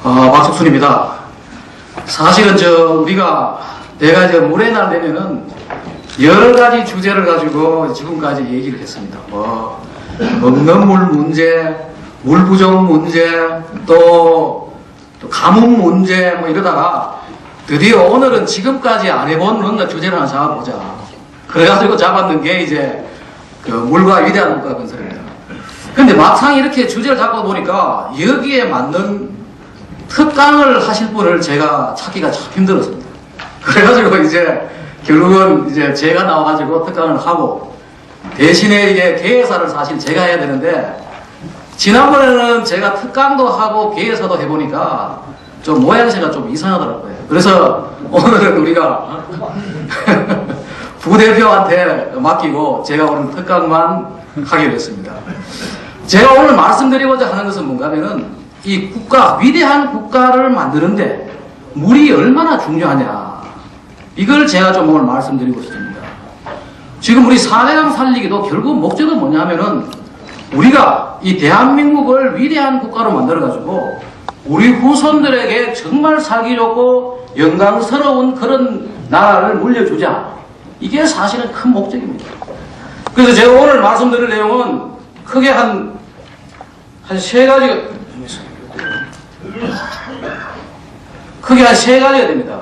박석순입니다. 사실은 내가 물의 날 되면은 여러 가지 주제를 가지고 지금까지 얘기를 했습니다. 먹는 물 문제, 물 부족 문제, 또 가뭄 문제 이러다가 드디어 오늘은 지금까지 안 해본 뭔가 주제를 하나 잡아보자. 그래가지고 잡았는 게 이제 물과 위대한 국가 건설입니다. 근데 막상 이렇게 주제를 잡고 보니까 여기에 맞는 특강을 하실 분을 제가 찾기가 참 힘들었습니다. 그래가지고 이제 결국은 이제 제가 나와가지고 특강을 하고 대신에 이게 개회사를 사실 제가 해야 되는데 지난번에는 제가 특강도 하고 개회사도 해보니까 좀 모양새가 좀 이상하더라고요. 그래서 오늘은 우리가 부대표한테 맡기고 제가 오늘 특강만 하기로 했습니다. 제가 오늘 말씀드리고자 하는 것은 뭔가 하면은 이 위대한 국가를 만드는데 물이 얼마나 중요하냐. 이걸 제가 좀 오늘 말씀드리고 싶습니다. 지금 우리 4대강 살리기도 결국 목적은 뭐냐 하면은 우리가 이 대한민국을 위대한 국가로 만들어가지고 우리 후손들에게 정말 살기 좋고 영광스러운 그런 나라를 물려주자. 이게 사실은 큰 목적입니다. 그래서 제가 오늘 말씀드릴 내용은 크게 한 세 가지가 됩니다.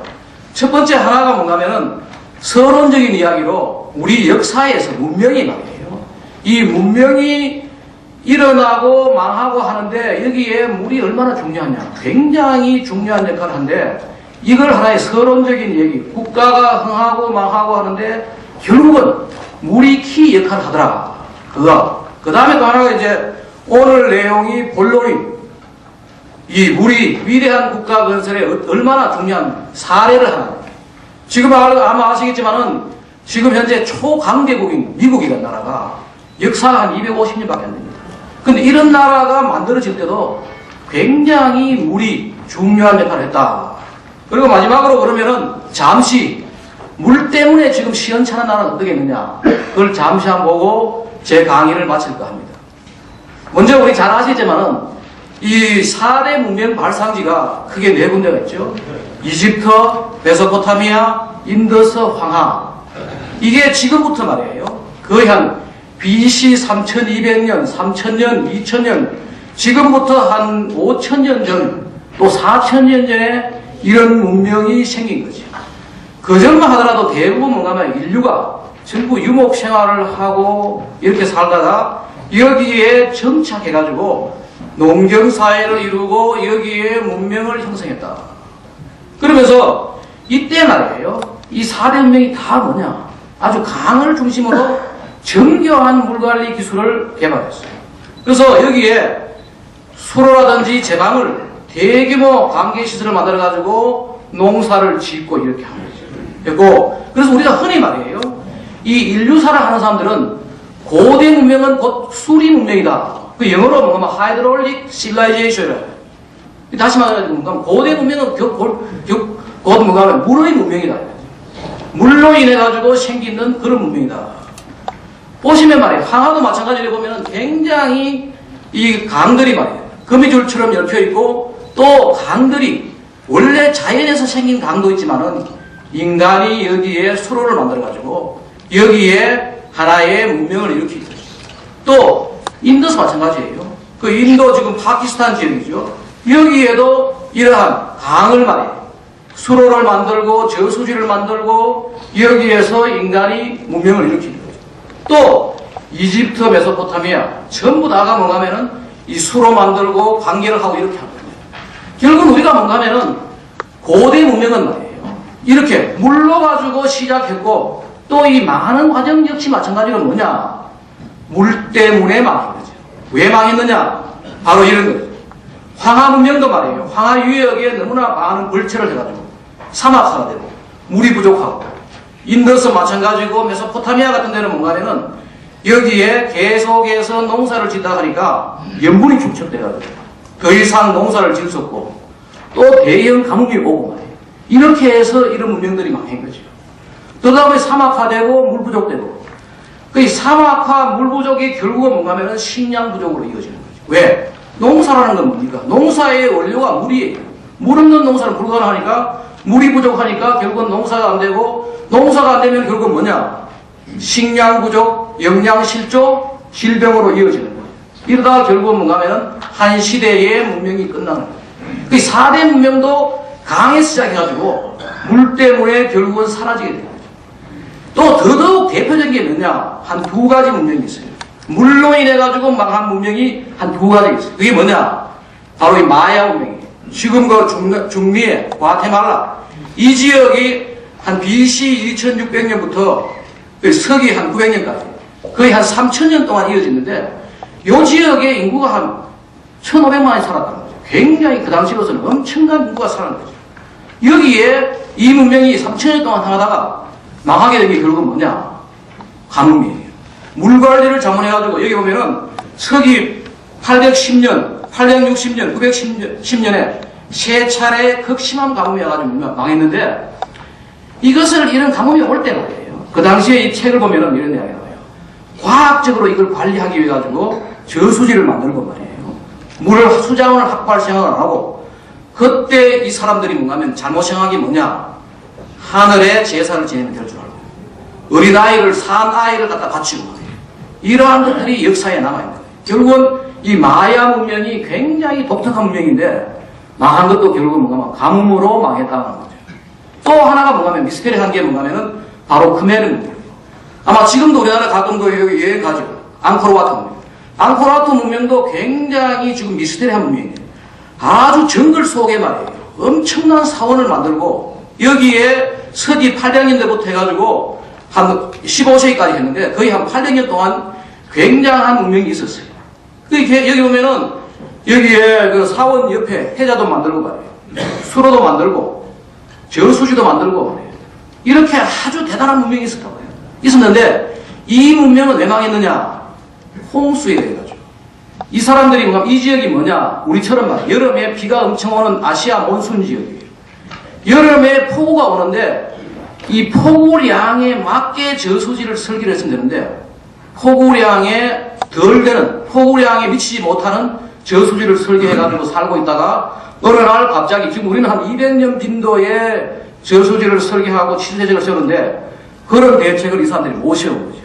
첫 번째 하나가 뭔가 하면은 서론적인 이야기로 우리 역사에서 문명이 말이에요. 이 문명이 일어나고 망하고 하는데 여기에 물이 얼마나 중요하냐. 굉장히 중요한 역할을 하는데 이걸 하나의 서론적인 얘기. 국가가 흥하고 망하고 하는데 결국은 물이 키 역할을 하더라. 그 다음에 또 하나가 이제 오늘 내용이 본론인 이 물이 위대한 국가 건설에 얼마나 중요한 사례를 하는. 지금 아마 아시겠지만은 지금 현재 초강대국인 미국이라는 나라가 역사가 한 250년밖에 안 됩니다. 근데 이런 나라가 만들어질 때도 굉장히 물이 중요한 역할을 했다. 그리고 마지막으로 그러면은 잠시 물 때문에 지금 시원찮은 나라는 어떻게 있느냐. 그걸 잠시 한번 보고 제 강의를 마칠까 합니다. 먼저 우리 잘 아시지만은 이 4대 문명 발상지가 크게 4군데가 있죠. 이집트, 메소포타미아, 인더스, 황하. 이게 지금부터 말이에요. 거의 한 BC 3200년, 3000년, 2000년, 지금부터 한 5000년 전, 또 4000년 전에 이런 문명이 생긴 거죠. 그 전만 하더라도 대부분 뭔가 하면 인류가 전부 유목 생활을 하고 이렇게 살다가 여기에 정착해가지고 농경사회를 이루고 여기에 문명을 형성했다. 그러면서 이때 말이에요. 이 4대 문명이 다 뭐냐. 아주 강을 중심으로 정교한 물관리 기술을 개발했어요. 그래서 여기에 수로라든지 제방을 대규모 관계시설을 만들어가지고 농사를 짓고 이렇게 하는 거죠. 그래서 우리가 흔히 말이에요. 이 인류사를 하는 사람들은 고대 문명은 곧 수리 문명이다. 그 영어로 뭔가 하이드롤릭 시빌라이제이션이라고. 다시 말하면 고대 문명은 곧 뭔가 하면 물의 문명이다. 물로 인해가지고 생기는 그런 문명이다. 보시면 말이에요. 황하도 마찬가지로 보면 굉장히 이 강들이 말이에요. 거미줄처럼 얽혀있고 또 강들이 원래 자연에서 생긴 강도 있지만은 인간이 여기에 수로를 만들어가지고 여기에 하나의 문명을 일으키고 또 인도도 마찬가지예요. 그 인도 지금 파키스탄 지역이죠. 여기에도 이러한 강을 말이에요. 수로를 만들고 저수지를 만들고 여기에서 인간이 문명을 일으키는 거죠. 또 이집트, 메소포타미아 전부 다가 뭔가 하면은 이 수로 만들고 관계를 하고 이렇게 하는 거예요. 결국 우리가 뭔가 하면은 고대 문명은 말이에요. 이렇게 물로 가지고 시작했고 또 이 망하는 과정 역시 마찬가지로 뭐냐. 물 때문에 망한 거죠. 왜 망했느냐. 바로 이런 거죠. 황하 문명도 말이에요. 황하 유역에 너무나 많은 벌채를 해가지고 사막화가 되고 물이 부족하고 인더스 마찬가지고 메소포타미아 같은 데는 뭔가 하면은 여기에 계속해서 농사를 짓다 하니까 염분이 축적돼가지고 더 이상 농사를 지을 수 없고 또 대형 가뭄이 오고 말이에요. 이렇게 해서 이런 문명들이 망한 거죠. 그 다음에 사막화되고 물 부족되고 그 사막화 물 부족이 결국은 뭔가 하면은 식량 부족으로 이어지는 거죠. 왜? 농사라는 건 뭡니까? 농사의 원료가 물이에요. 물 없는 농사는 불가능하니까 물이 부족하니까 결국은 농사가 안 되고 농사가 안 되면 결국은 뭐냐? 식량 부족, 영양 실조, 질병으로 이어지는 거예요. 이러다가 결국은 뭔가 하면 한 시대의 문명이 끝나는 거예요. 그 4대 문명도 강에서 시작해가지고 물 때문에 결국은 사라지게 돼요. 또 더더욱 대표적인 게 뭐냐? 한 두 가지 문명이 있어요. 물로 인해가지고 망한 문명이 한 두 가지 있어요. 그게 뭐냐? 바로 이 마야 문명이에요. 지금 그 중미의 과테말라 이 지역이 한 BC 2600년부터 서기 한 900년까지 거의 한 3000년 동안 이어졌는데 이 지역의 인구가 한 1500만이 살았다는 거죠. 굉장히 그 당시로서는 엄청난 인구가 살았는 거죠. 여기에 이 문명이 3000년 동안 살아다가 망하게 된 게 결국은 뭐냐? 가뭄이에요. 물 관리를 잘못해가지고 여기 보면은 서기 810년, 860년, 910년에 세 차례 극심한 가뭄이 와가지고 망했는데 이것을 이런 가뭄이 올 때 말이에요. 그 당시에 이 책을 보면은 이런 이야기가 나와요. 과학적으로 이걸 관리하기 위해 가지고 저수지를 만들고 말이에요. 물을 수자원을 확보할 생각을 안 하고 그때 이 사람들이 뭔가 하면 잘못 생각이 뭐냐? 하늘에 제사를 지내면 될 줄 알고 어린아이를 산 아이를 갖다 바치고 말이에요. 이러한 것들이 역사에 남아있는 거예요. 결국은 이 마야 문명이 굉장히 독특한 문명인데 망한 것도 결국은 뭔가 가뭄으로 망했다는 거죠. 또 하나가 뭔가 하면 미스테리한 게 뭔가 하면은 바로 크메르 문명이에요. 아마 지금도 우리나라 가끔 그 여행 가죠. 앙코르와트 문명. 앙코르와트 문명도 굉장히 지금 미스테리한 문명이에요. 아주 정글 속에 말이에요. 엄청난 사원을 만들고 여기에 서기 800년대부터 해가지고 한 15세기까지 했는데 거의 한 800년 동안 굉장한 문명이 있었어요. 여기 보면은 여기에 그 사원 옆에 해자도 만들고 말이에요. 수로도 만들고 저수지도 만들고 말이에요. 이렇게 아주 대단한 문명이 있었다고 해요. 있었는데 이 문명은 왜 망했느냐? 홍수에 의해 가지고. 이 사람들이 뭔가 이 지역이 뭐냐? 우리처럼 막 여름에 비가 엄청 오는 아시아 몬순 지역이에요. 여름에 폭우가 오는데 이 폭우량에 맞게 저수지를 설계를 했으면 되는데 폭우량에 덜 되는 폭우량에 미치지 못하는 저수지를 설계해가지고 살고 있다가 어느 날 갑자기 지금 우리는 한 200년 빈도의 저수지를 설계하고 치수대책을 세우는데 그런 대책을 이 사람들이 못 세운 거죠.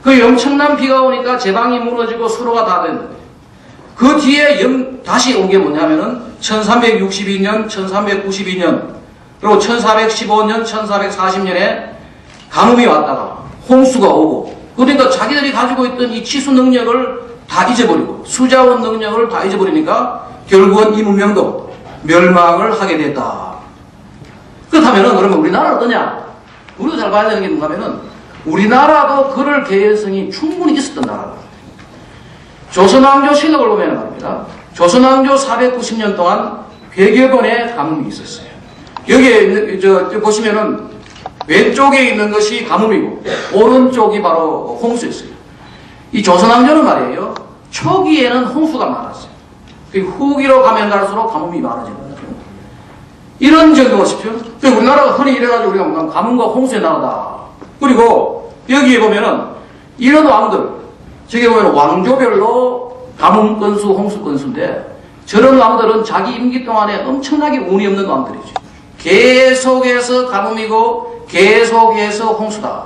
그 엄청난 비가 오니까 제방이 무너지고 수로가 다 되는 거예요. 그 뒤에 다시 온 게 뭐냐면은 1362년, 1392년 그리고 1415년, 1440년에 가뭄이 왔다가 홍수가 오고 그러니까 자기들이 가지고 있던 이 치수 능력을 다 잊어버리고 수자원 능력을 다 잊어버리니까 결국은 이 문명도 멸망을 하게 됐다. 그렇다면은 그러면 우리나라는 어떠냐? 우리도 잘 봐야 되는 게 뭔가면은 우리나라도 그럴 개연성이 충분히 있었던 나라다. 조선왕조 실록을 보면 말입니다. 조선왕조 490년 동안 100여 번의 가뭄이 있었어요. 여기에 보시면은 왼쪽에 있는 것이 가뭄이고 오른쪽이 바로 홍수였어요. 이 조선왕조는 말이에요. 초기에는 홍수가 많았어요. 후기로 가면 갈수록 가뭄이 많아지는 거죠. 이런 적이 보십시오. 우리나라가 흔히 이래가지고 우리가 가뭄과 홍수의 나라다. 그리고 여기에 보면은 이런 왕들, 저기 보면 왕조별로 가뭄 건수, 홍수 건수인데 저런 왕들은 자기 임기 동안에 엄청나게 운이 없는 왕들이죠. 계속해서 가뭄이고 계속해서 홍수다.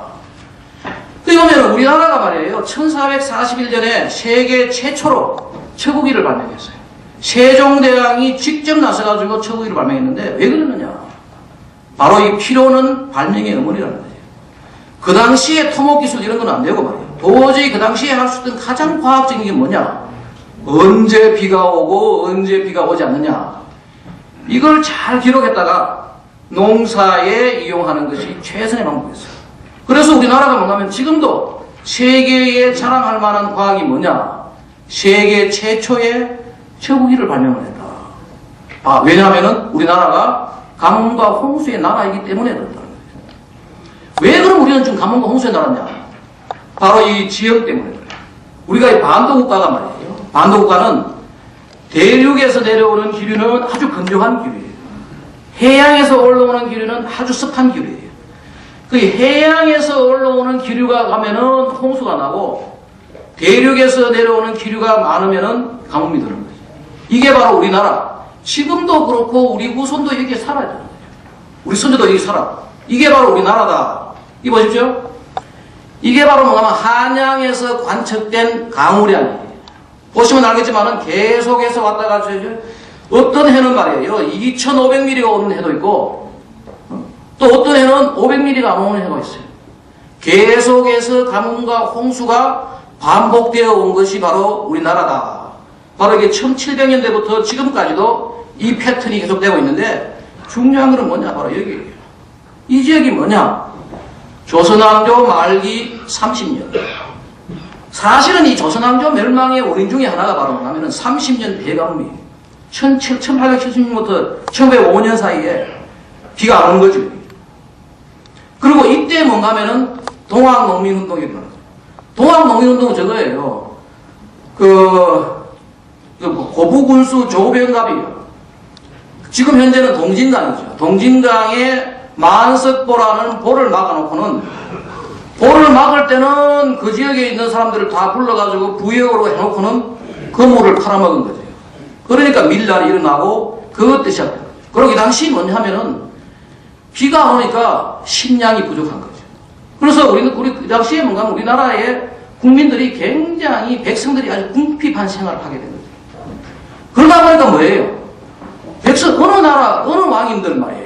그러면 우리나라가 말이에요. 1441년에 세계 최초로 처국이를 발명했어요. 세종대왕이 직접 나서가지고 처국이를 발명했는데 왜 그러느냐? 바로 이 필요는 발명의 어머니라는 거예요. 그 당시에 토목기술 이런 건 안 되고 말이에요. 도저히 그 당시에 할 수 있던 가장 과학적인 게 뭐냐? 언제 비가 오고 언제 비가 오지 않느냐? 이걸 잘 기록했다가 농사에 이용하는 것이 최선의 방법이었어요. 그래서 우리나라가 뭔가면 지금도 세계에 자랑할 만한 과학이 뭐냐? 세계 최초의 처국이를 발명을 했다. 왜냐하면 우리나라가 가뭄과 홍수의 나라이기 때문에 그렇다는 거예요. 왜 그럼 우리는 지금 가뭄과 홍수의 나라냐? 바로 이 지역 때문에 그래요. 우리가 이 반도국가가 말이에요. 반도국가는 대륙에서 내려오는 기류는 아주 건조한 기류예요. 해양에서 올라오는 기류는 아주 습한 기류예요. 그 해양에서 올라오는 기류가 가면은 홍수가 나고 대륙에서 내려오는 기류가 많으면은 가뭄이 드는 거죠. 이게 바로 우리나라 지금도 그렇고 우리 후손도 여기에 살아야 돼요. 우리 손주도 여기 살아. 이게 바로 우리나라다. 이 보십시오. 이게 바로 뭐냐면 한양에서 관측된 강우량이에요. 보시면 알겠지만은 계속해서 왔다 갔다 어떤 해는 말이에요. 2,500mm가 오는 해도 있고 또 어떤 해는 500mm가 안 오는 해가 있어요. 계속해서 가뭄과 홍수가 반복되어 온 것이 바로 우리나라다. 바로 이게 1700년대부터 지금까지도 이 패턴이 계속되고 있는데 중요한 것은 뭐냐? 바로 여기예요. 이 지역이 뭐냐? 조선왕조 말기 30년. 사실은 이 조선왕조 멸망의 원인 중에 하나가 바로 뭐냐면 30년 대가뭄이에요. 1876부터 1905년 사이에 비가 안 오는 거죠. 그리고 이때 뭔가 하면은 동학농민운동이 일어나요. 동학농민운동은 저거예요. 고부군수 조병갑이요. 지금 현재는 동진강이죠. 동진강에 만석보라는 보를 막아놓고는 보를 막을 때는 그 지역에 있는 사람들을 다 불러가지고 부역으로 해놓고는 건물을 팔아먹은 거죠. 그러니까 밀란이 일어나고 그것도 시작돼요. 그리고 이 당시 뭐냐 하면은 비가 오니까 식량이 부족한 거죠. 그래서 우리 그 당시에 뭔가 우리나라의 국민들이 굉장히 백성들이 아주 궁핍한 생활을 하게 된 거죠. 그러다 보니까 뭐예요? 백성 어느 나라 어느 왕님들 말이에요.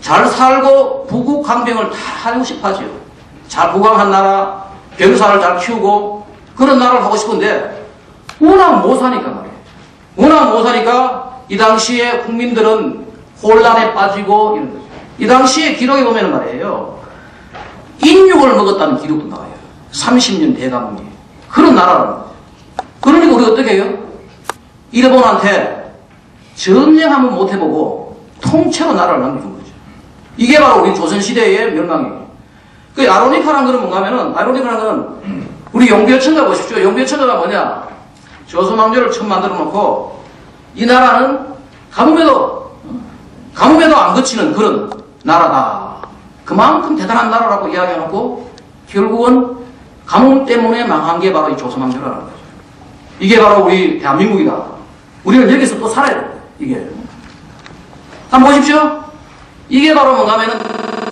잘 살고 부국 강병을 다 하고 싶어 하죠. 잘 부강한 나라, 병사를 잘 키우고 그런 나라를 하고 싶은데 워낙 못 사니까 말이에요. 워낙 못 사니까 이 당시에 국민들은 혼란에 빠지고 이런 거죠. 이 당시에 기록에 보면 말이에요. 인육을 먹었다는 기록도 나와요. 30년 대가문이. 그런 나라라는 거죠. 그러니까 우리가 어떻게 해요? 일본한테 전쟁 한번 못 해보고 통째로 나라를 남겨준 거죠. 이게 바로 우리 조선시대의 멸망이에요. 그 아로니카라는 거는 뭔가 하면은, 아로니카라는 거는 우리 용비어천가 보십시오. 용비어천가가 뭐냐? 조선왕조를 처음 만들어 놓고 이 나라는 가뭄에도 안 그치는 그런 나라다. 그만큼 대단한 나라라고 이야기해 놓고 결국은 가뭄 때문에 망한 게 바로 이 조선왕조라는 거죠. 이게 바로 우리 대한민국이다. 우리는 여기서 또 살아야 돼. 이게. 한번 보십시오. 이게 바로 뭔가 하면은